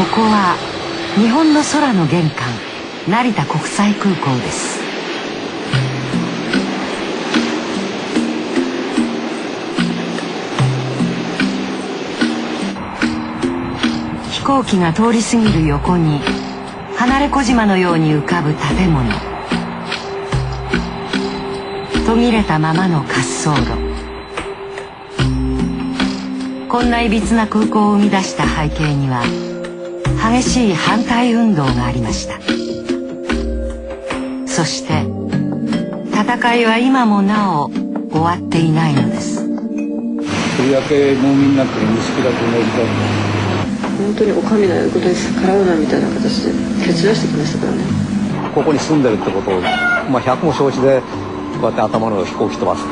ここは日本の空の玄関、成田国際空港です。飛行機が通り過ぎる横に離れ小島のように浮かぶ建物、途切れたままの滑走路。こんないびつな空港を生み出した背景には激しい反対運動がありました。そして戦いは今もなお終わっていないのです。とりわけ農民になってる西木田君がいた。本当にお上のやることに逆らうなみたいな形で蹴散らしてきましたからね。ここに住んでるってことを、百も承知でこうやって頭の飛行機飛ばす。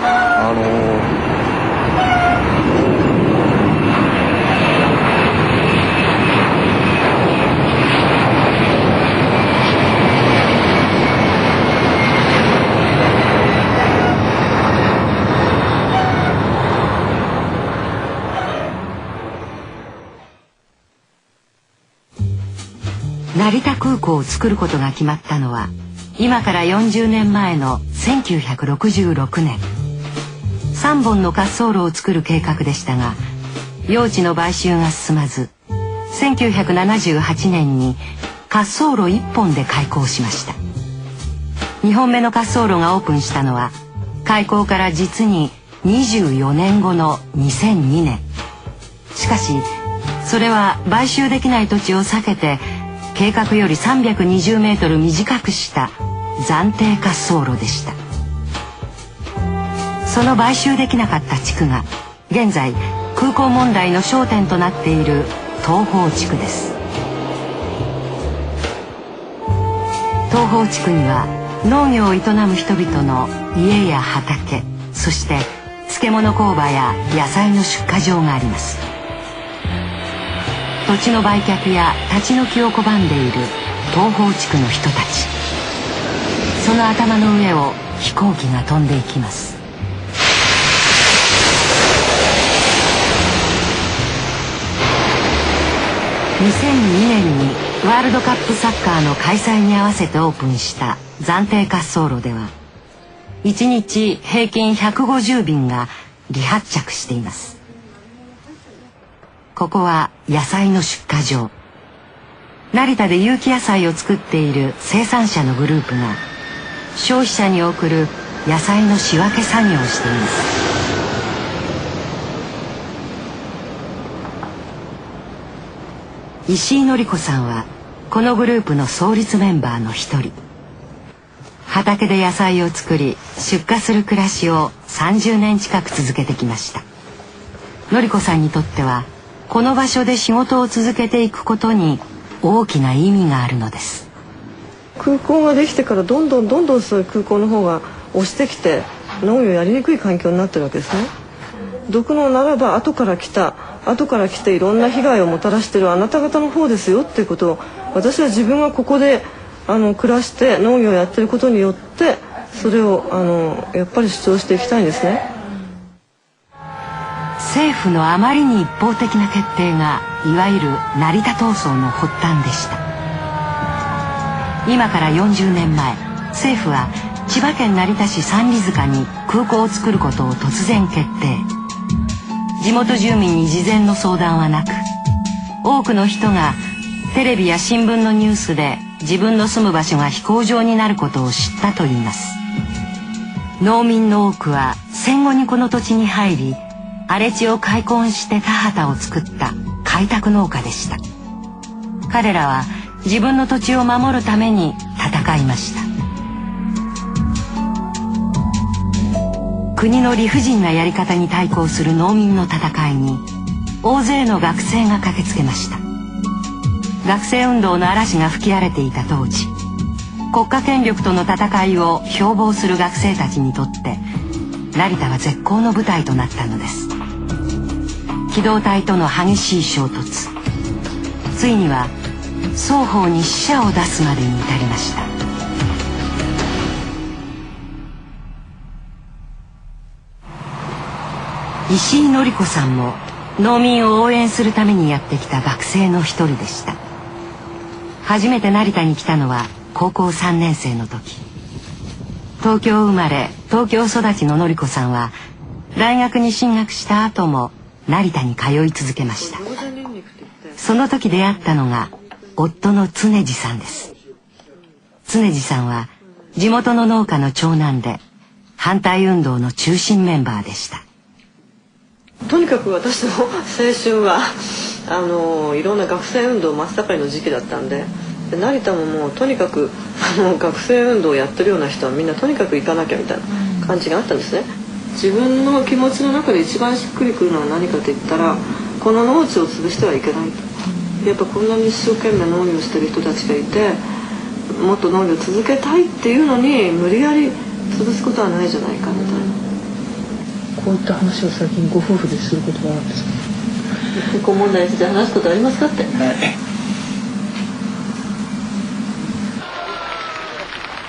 成田空港を作ることが決まったのは今から40年前の1966年。3本の滑走路を作る計画でしたが、用地の買収が進まず1978年に滑走路1本で開港しました。2本目の滑走路がオープンしたのは開港から実に24年後の2002年。しかしそれは買収できない土地を避けて計画より320メートル短くした暫定滑走路でした。その買収できなかった地区が現在空港問題の焦点となっている東宝地区です。東宝地区には農業を営む人々の家や畑、そして漬物工場や野菜の出荷場があります。土地の売却や立ち退きを拒んでいる東宝地区の人たち。その頭の上を飛行機が飛んでいきます。2002年にワールドカップサッカーの開催に合わせてオープンした暫定滑走路では1日平均150便が離発着しています。ここは野菜の出荷場。成田で有機野菜を作っている生産者のグループが消費者に送る野菜の仕分け作業をしています。石井紀子さんはこのグループの創立メンバーの一人。畑で野菜を作り出荷する暮らしを30年近く続けてきました。紀子さんにとってはこの場所で仕事を続けていくことに大きな意味があるのです。空港ができてからどんどんそういう空港の方が押してきて農業やりにくい環境になってるわけですね。毒農ならば後から来ていろんな被害をもたらしてるあなた方の方ですよっていうことを、私は自分がここで暮らして農業をやってることによってそれをやっぱり主張していきたいんですね。政府のあまりに一方的な決定がいわゆる成田闘争の発端でした。今から40年前、政府は千葉県成田市三里塚に空港を作ることを突然決定。地元住民に事前の相談はなく、多くの人がテレビや新聞のニュースで自分の住む場所が飛行場になることを知ったといいます。農民の多くは戦後にこの土地に入り、荒れ地を開墾して田畑を作った開拓農家でした。彼らは自分の土地を守るために戦いました。国の理不尽なやり方に対抗する農民の戦いに大勢の学生が駆けつけました。学生運動の嵐が吹き荒れていた当時、国家権力との戦いを標榜する学生たちにとって成田は絶好の舞台となったのです。機動隊との激しい衝突、ついには双方に死者を出すまでに至りました。石井紀子さんも農民を応援するためにやってきた学生の一人でした。初めて成田に来たのは高校3年生の時。東京生まれ東京育ちの典子さんは大学に進学した後も成田に通い続けました。その時出会ったのが夫の常次さんです。常次さんは地元の農家の長男で反対運動の中心メンバーでした。とにかく私の青春はいろんな学生運動真っ盛りの時期だったんで、成田ももうとにかく学生運動をやってるような人はみんなとにかく行かなきゃみたいな感じがあったんですね。自分の気持ちの中で一番しっくりくるのは何かといったら、この農地を潰してはいけないと。やっぱこんなに一生懸命農業してる人たちがいて、もっと農業を続けたいっていうのに無理やり潰すことはないじゃないかみたいな。こういった話を最近ご夫婦ですることがあるんですか？結婚問題について話すことありますかって。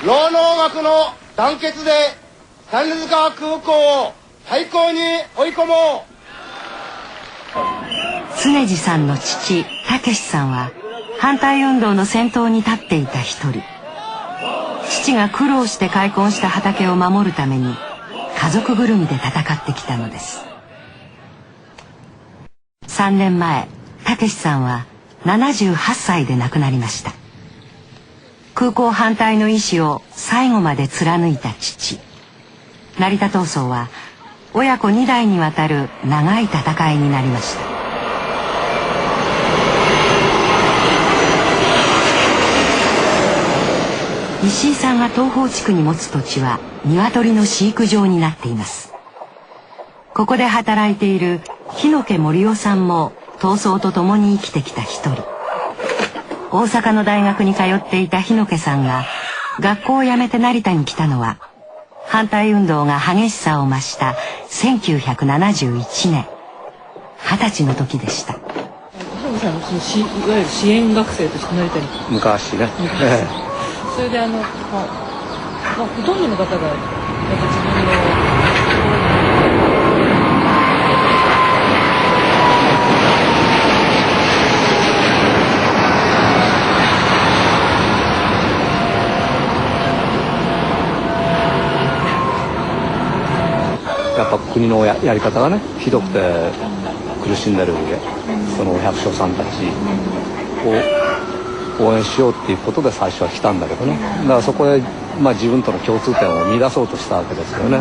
労農学の団結で三里塚空港を廃港に追い込もう。常次さんの父武さんは反対運動の先頭に立っていた一人。父が苦労して開墾した畑を守るために家族ぐるみで戦ってきたのです。3年前武さんは78歳で亡くなりました。空港反対の意志を最後まで貫いた父。成田闘争は親子2代にわたる長い戦いになりました。石井さんが東宝地区に持つ土地は鶏の飼育場になっています。ここで働いている日野家森夫さんも闘争と共に生きてきた一人。大阪の大学に通っていた日野家さんが学校を辞めて成田に来たのは反対運動が激しさを増した1971年、20歳の時でした。原さんのいわゆる支援学生として成田に昔ね。それでほとんどの方がやっぱ自分のやっぱ国のやり方がねひどくて苦しんでるその百姓さんたちを応援しようっていうことで最初は来たんだけどね。だからそこで自分との共通点を見出そうとしたわけですよね。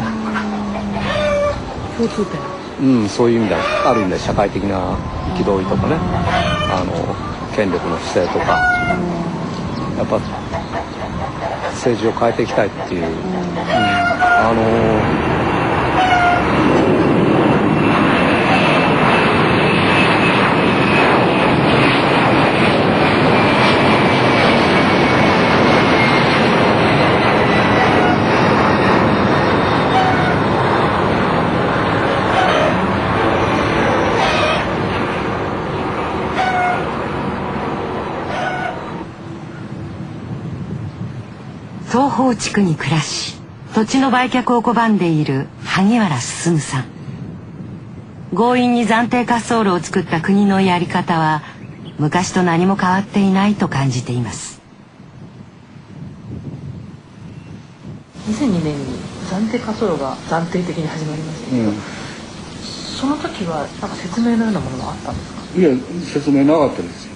共通点。そういう意味である意味で社会的な憤りとかね、権力の不正とか、やっぱ政治を変えていきたいっていう、東宝地区に暮らし土地の売却を拒んでいる萩原進さん。強引に暫定滑走路を作った国のやり方は昔と何も変わっていないと感じています。2002年に暫定滑走路が暫定的に始まりましたけど、その時はなんか説明のようなものがあったんですか？いや、説明なかったですよ。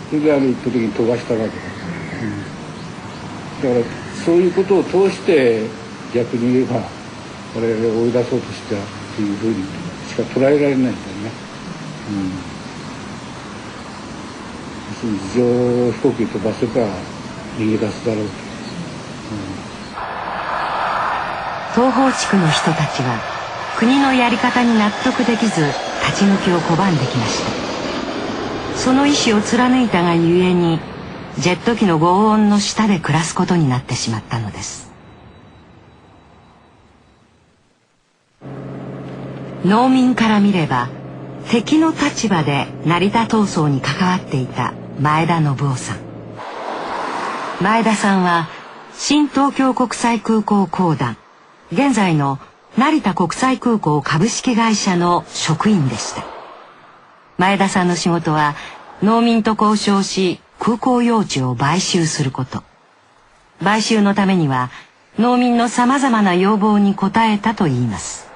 それで一方的に飛ばしたわけだ。だからそういうことを通して逆に言えば我々を追い出そうとしたっていうふうにしか捉えられないんだよね。自動飛行機飛ばせば逃げ出すだろうと。東宝地区の人たちは国のやり方に納得できず立ち退きを拒んできました。その意志を貫いたがゆえにジェット機の轟音の下で暮らすことになってしまったのです。農民から見れば敵の立場で成田闘争に関わっていた前田信夫さん。前田さんは新東京国際空港公団、現在の成田国際空港株式会社の職員でした。前田さんの仕事は農民と交渉し空港用地を買収すること。買収のためには農民のさまざまな要望に応えたといいます。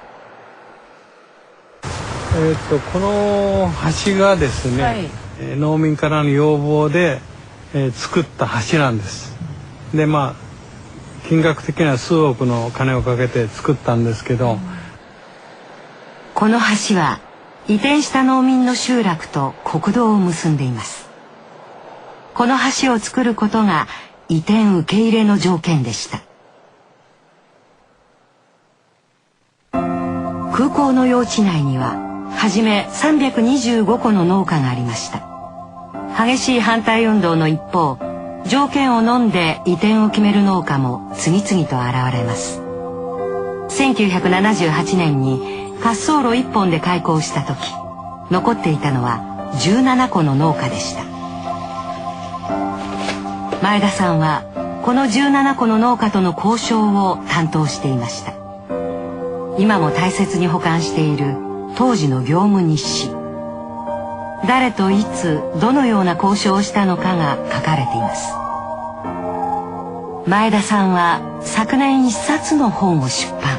この橋がですね、はい、農民からの要望で、作った橋なんです。で金額的には数億の金をかけて作ったんですけど、この橋は移転した農民の集落と国道を結んでいます。この橋を作ることが移転受け入れの条件でした。空港の用地内にははじめ325戸の農家がありました。激しい反対運動の一方、条件を飲んで移転を決める農家も次々と現れます。1978年に滑走路1本で開港した時、残っていたのは17戸の農家でした。前田さんはこの17戸の農家との交渉を担当していました。今も大切に保管している当時の業務日誌。誰といつどのような交渉をしたのかが書かれています。前田さんは昨年一冊の本を出版。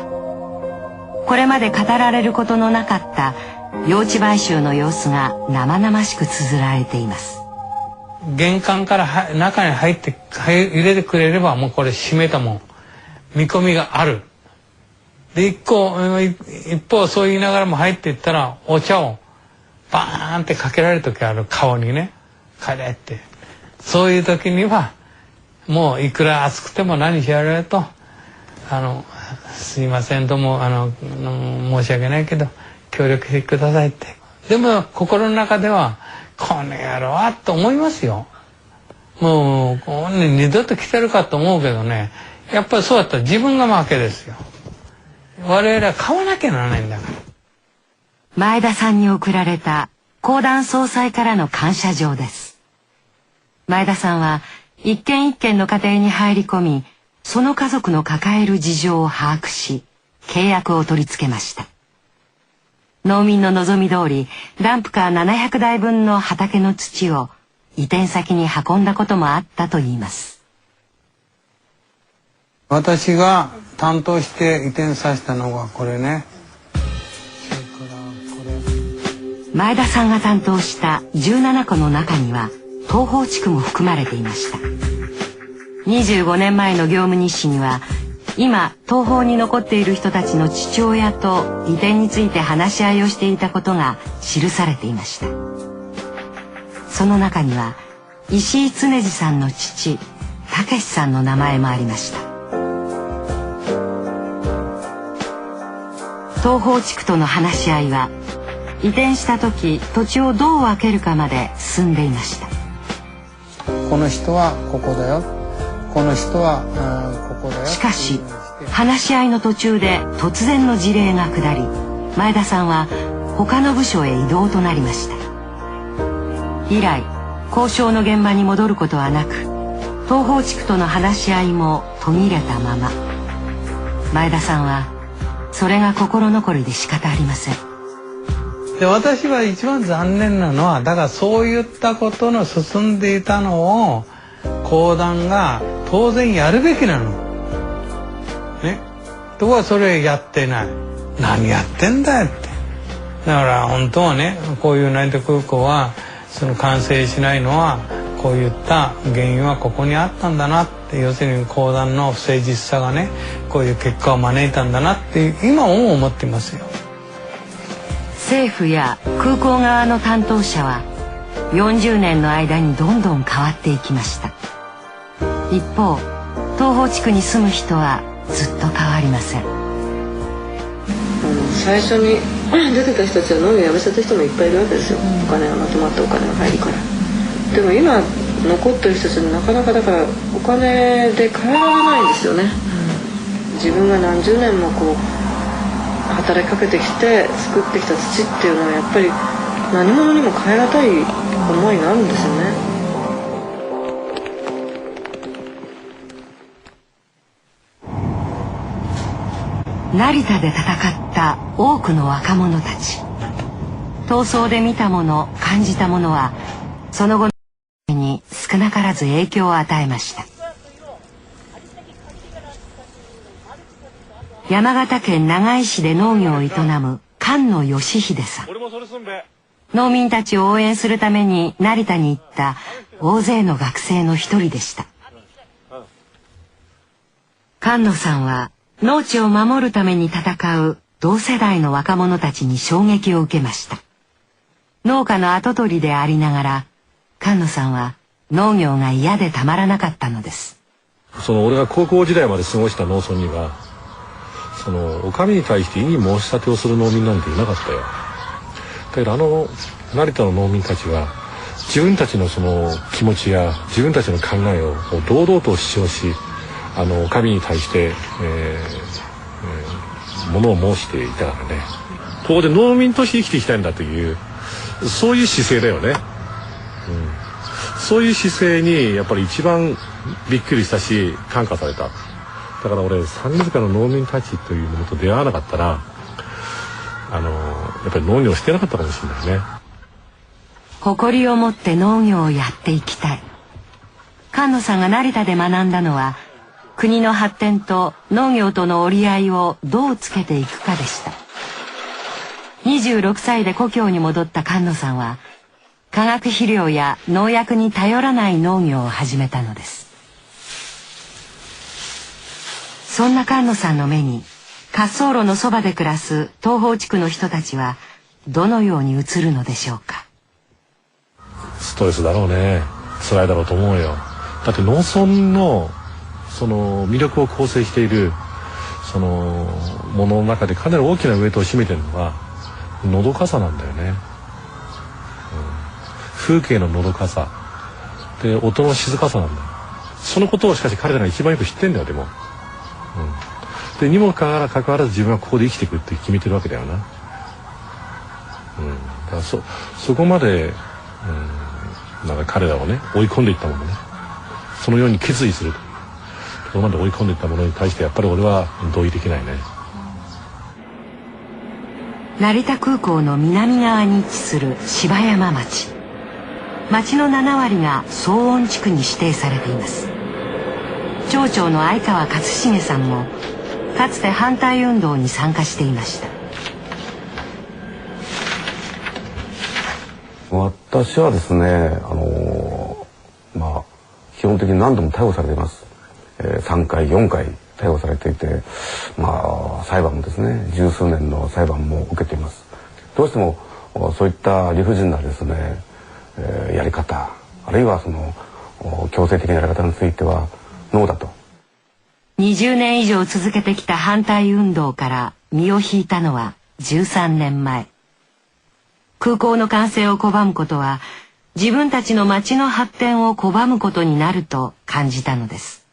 これまで語られることのなかった用地買収の様子が生々しく綴られています。玄関から中に入れてくれればもうこれ閉めたもん、見込みがある。で一方そう言いながらも入っていったらお茶をバーンってかけられる時ある、顔にね、帰れって。そういう時にはもういくら暑くても何しやられるとすいませんとも申し訳ないけど協力してくださいって。でも心の中ではこの野郎はと思いますよ。もう二度と来てるかと思うけどね、やっぱりそうだったら自分が負けですよ。我々は買わなきゃならないんだから。前田さんに贈られた公団総裁からの感謝状です。前田さんは一軒一軒の家庭に入り込み、その家族の抱える事情を把握し、契約を取り付けました。農民の望み通り、ダンプカー700台分の畑の土を移転先に運んだこともあったといいます。私が担当して移転させたのがこれね。前田さんが担当した17戸の中には東宝地区も含まれていました。25年前の業務日誌には、今東宝に残っている人たちの父親と移転について話し合いをしていたことが記されていました。その中には石井恒次さんの父武さんの名前もありました。東宝地区との話し合いは移転した時土地をどう分けるかまで進んでいました。この人はここだよ、この人はここだよ。しかし話し合いの途中で突然の辞令が下り、前田さんは他の部署へ異動となりました。以来交渉の現場に戻ることはなく、東宝地区との話し合いも途切れたまま。前田さんはそれが心残りで仕方ありません。で、私は一番残念なのは、だからそういったことの進んでいたのを公団が当然やるべきなのね。ところがそれやってない。何やってんだよって。だから本当はね、こういう成田空港はその完成しないのはこういった原因はここにあったんだなって、要するに公団の不誠実さがね、こういう結果を招いたんだなって今も思っていますよ。政府や空港側の担当者は40年の間にどんどん変わっていきました。一方、東宝地区に住む人はずっと変わりません。最初に出てた人たちは農業辞めちゃった人もいっぱいいるわけですよ。お金がまとまったお金が入るから。でも今残ってる人たちはなかなかだからお金で変えられないんですよね。自分が何十年もこう働きかけてきて作ってきた土っていうのはやっぱり何物にも代え難い思いがあるんですよね。成田で戦った多くの若者たち。闘争で見たもの、感じたものはその後に少なからず影響を与えました。山形県長井市で農業を営む菅野義秀さん。農民たちを応援するために成田に行った大勢の学生の一人でした。菅野さんは農地を守るために戦う同世代の若者たちに衝撃を受けました。農家の跡取りでありながら菅野さんは農業が嫌でたまらなかったのです。俺が高校時代まで過ごした農村にはお上に対して異議申し立てをする農民なんていなかったよ。だけど成田の農民たちは自分たちの気持ちや自分たちの考えを堂々と主張しお上に対して物を申していたからね。ここで農民として生きていきたいんだというそういう姿勢だよね。そういう姿勢にやっぱり一番びっくりしたし感化された。だから俺三塚の農民たちというものと出会わなかったらやっぱり農業してなかったかもしれないね。誇りを持って農業をやっていきたい。菅野さんが成田で学んだのは国の発展と農業との折り合いをどうつけていくかでした。26歳で故郷に戻った菅野さんは化学肥料や農薬に頼らない農業を始めたのです。そんな菅野さんの目に滑走路のそばで暮らす東方地区の人たちはどのように映るのでしょうか。ストレスだろうね。辛いだろうと思うよ。だって農村の魅力を構成しているものの中でかなり大きなウエイトを占めてるのはのどかさなんだよね。風景ののどかさで音の静かさなんだよ。そのことをしかし彼らが一番よく知ってんだよ。でもでにもかかわらず自分はここで生きていくって決めてるわけだよな。だからそこまで、なんか彼らをね追い込んでいったものね、そのように決意するとそこまで追い込んでいったものに対してやっぱり俺は同意できないね。成田空港の南側に位置する柴山町。町の7割が騒音地区に指定されています。町長の相川勝重さんもかつて反対運動に参加していました。私はですね、基本的に何度も逮捕されています。3回4回逮捕されていて、裁判もですね十数年の裁判も受けています。どうしてもそういった理不尽なですね、やり方あるいは強制的なやり方についてはノーだと。20年以上続けてきた反対運動から身を引いたのは13年前。空港の完成を拒むことは自分たちの町の発展を拒むことになると感じたのです。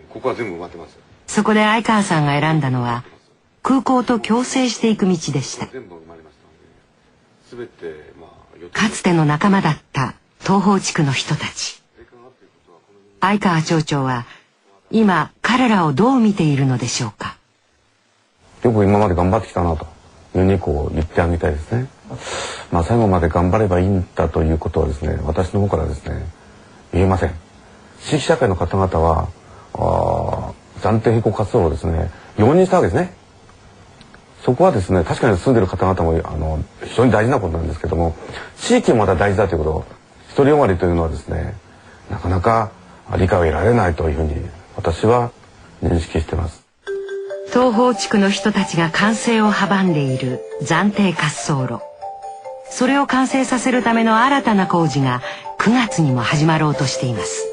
ここは全部埋まってます。そこで相川さんが選んだのは空港と共生していく道でした。かつての仲間だった東方地区の人たち。相川町長は今彼らをどう見ているのでしょうか。よく今まで頑張ってきたなというふうに言ってあげたいですね。最後まで頑張ればいいんだということはですね、私の方からですね言えません。地域社会の方々は暫定並行活動をですね容認したわけですね。そこはですね確かに住んでる方々も非常に大事なことなんですけども、地域もまた大事だということ、独りよがりというのはですねなかなか理解を得られないというふうに私は認識しています。東方地区の人たちが完成を阻んでいる暫定滑走路。それを完成させるための新たな工事が9月にも始まろうとしています。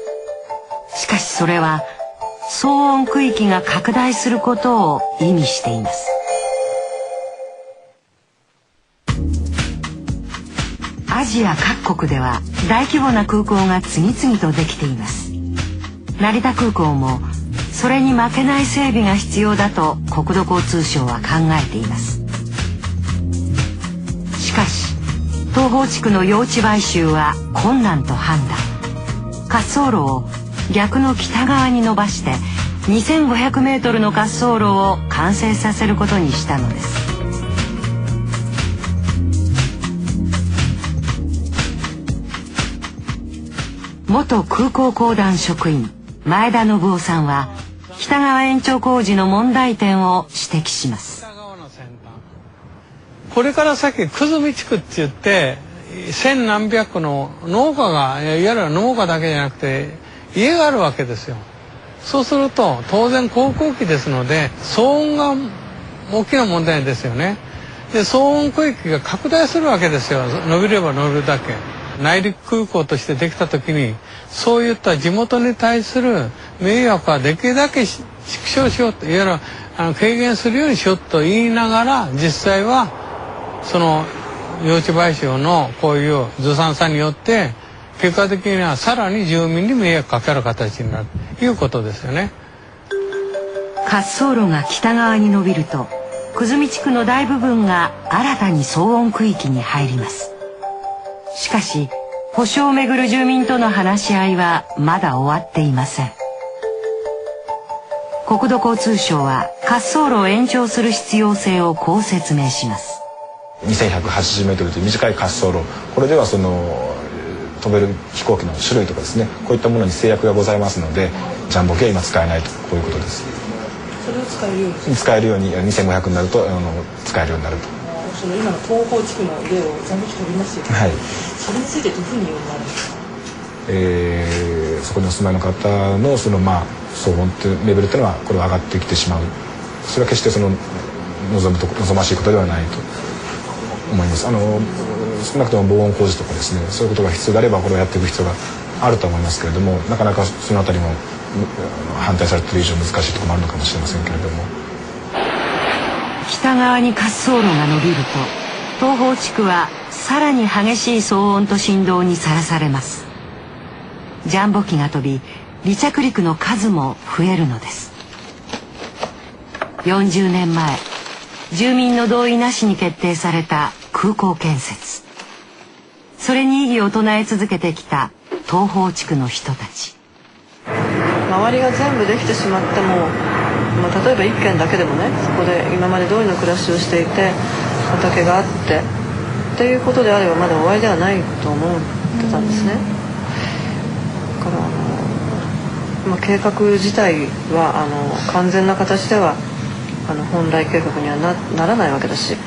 しかしそれは騒音区域が拡大することを意味しています。アジア各国では大規模な空港が次々とできています。成田空港もそれに負けない整備が必要だと国土交通省は考えています。しかし東方地区の用地買収は困難と判断。滑走路を逆の北側に伸ばして2500メートルの滑走路を完成させることにしたのです。元空港公団職員前田信夫さんは北川延長工事の問題点を指摘します。これから先久住地区って言って千何百の農家が、いわゆる農家だけじゃなくて家があるわけですよ。そうすると当然航空機ですので騒音が大きな問題ですよね。で騒音区域が拡大するわけですよ。伸びれば伸びるだけ。内陸空港としてできた時にそういった地元に対する迷惑はできるだけ縮小しようと、いわゆる軽減するようにしようと言いながら、実際はその用地買収のこういうずさんさによって結果的にはさらに住民に迷惑かかる形になるということですよね。滑走路が北側に伸びると久住地区の大部分が新たに騒音区域に入ります。しかし補償をめぐる住民との話し合いはまだ終わっていません。国土交通省は滑走路を延長する必要性をこう説明します。2180メートルという短い滑走路、これではその飛べる飛行機の種類とかですね、こういったものに制約がございますので、ジャンボ機は今使えないと、こういうことです。それを使えるように使えるように2500になると使えるようになると。その今の東方地区の例をジャンボ機飛びますよね。はい。それについてどういうふうに読まれますか。そこにお住まいの方のその騒音ってレベルっていうのはこれは上がってきてしまう。それは決してその望ましいことではないと思います。少なくとも防音工事とかですね、そういうことが必要であればこれをやっていく必要があると思いますけれども、なかなかそのあたりも反対されている以上難しいところもあるのかもしれませんけれども。北側に滑走路が伸びると東方地区はさらに激しい騒音と振動にさらされます。ジャンボ機が飛び離着陸の数も増えるのです。40年前住民の同意なしに決定された空港建設、それに異議を唱え続けてきた東方地区の人たち。周りが全部できてしまっても、例えば1軒だけでもね、そこで今まで通りの暮らしをしていて畑があってっていうことであればまだ終わりではないと思ってたんですね。だから計画自体は完全な形では本来計画には ならないわけだし、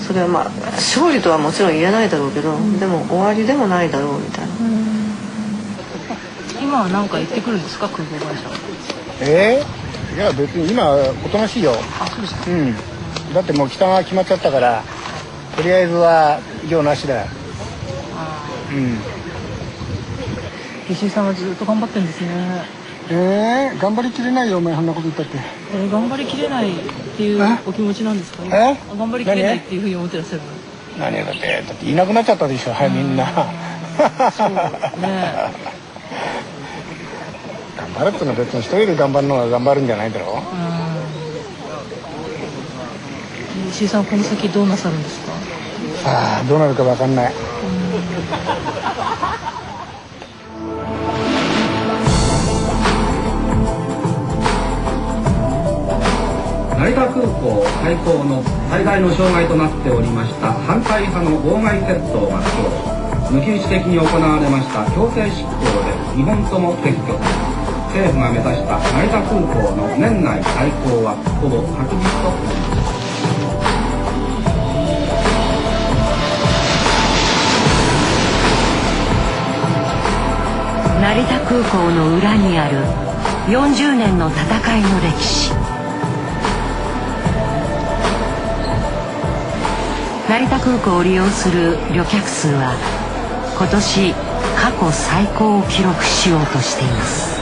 それは勝利とはもちろん言えないだろうけど、でも終わりでもないだろうみたいな。今は何か言ってくるんですか、空港会社は。いや別に今おとなしいよ。あ、そうですか。だってもう北側決まっちゃったから、とりあえずは異常なしだよ。石井さんはずっと頑張ってるんですね。頑張りきれないよ、お前そんなこと言ったって。頑張りきれないっていうお気持ちなんですか。頑張りきれないっていうふうに思ってらっしゃるの。何だっていなくなっちゃったでしょ、みんな。そうね。頑張るってのは別に一人で頑張るのが頑張るんじゃないだろう。石井さんこの先どうなさるんですか。さあどうなるか分かんない。成田空港開港の最大の障害となっておりました反対派の妨害決闘が今日抜き打ち的に行われました強制執行で2本とも撤去。政府が目指した成田空港の年内開港はほぼ確実となります。成田空港の裏にある40年の戦いの歴史。成田空港を利用する旅客数は今年過去最高を記録しようとしています。